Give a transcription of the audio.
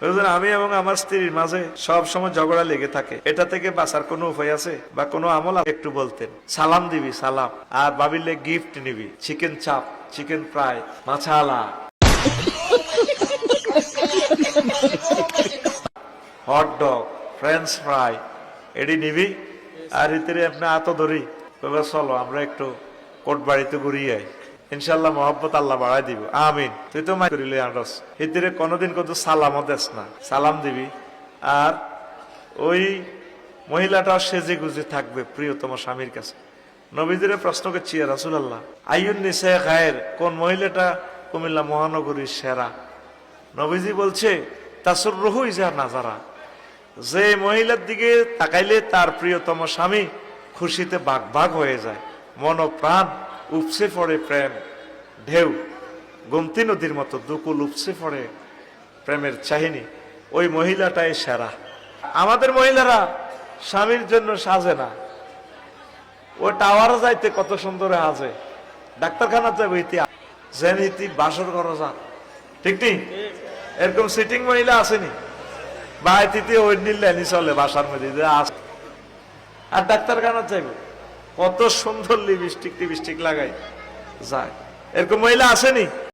আমি এবং আমার স্ত্রীর মাঝে সব সময় ঝগড়া লেগে থাকে, এটা থেকে বাঁচার কোনো উপায় আছে বা কোনো আমল একটু বলতেন। সালাম দিবি, সালাম, আর ভাবিলে গিফট নিবি, chicken chaap, chicken fry, masala, hot dog, French fry, এডি নিবি। আর ভিতরে আপনি আতো ধরি, চলো আমরা একটু কোট বাড়িতে ঘুরিয়ে আই, ইনশাল্লাহ মহব্বত আল্লাহ বাড়াই দিব, আমিন। তুই তো মাই করিলে আনস ভিতরে কোনোদিন কত সালামও দেস না, সালাম দিবি। আর ওই মহিলাটা সেজে গুজে থাকবে প্রিয়তম স্বামীর কাছে। নবীজিরে প্রশ্ন করছি, রাসূলুল্লাহ আইয়ুন নিসা খায়ের, কোন মহিলাটা কুমিল্লা মহানগরীর সেরা? নবীজি বলছে তাসুররুহু ইজা নাজারা, যে মহিলার দিকে তাকাইলে তার প্রিয়তম স্বামী খুশিতে বাগবাগ হয়ে যায়, মন ও প্রাণ উপসে পড়ে, প্রেম ঢেউ গোমতী নদীর মতো দুকুল উপসে পড়ে প্রেমের চাহিনী, ওই মহিলাটাই সেরা। আমাদের মহিলারা স্বামীর জন্য সাজে না, ও টাওয়ারে যাইতে কত সুন্দর হাজে, ডাক্তারখানা যাবে ইতি যেন ইতি বাসর ঘর যা, ঠিক নেই? এরকম সিটিং মহিলা আসেনি বা ইতিতে ওই নিলে চলে বাসার মধ্যে আর ডাক্তারখানা যাইবে কত সুন্দর লিপস্টিক টিপস্টিক লাগাই যায়, এরকম মহিলা আসেনি?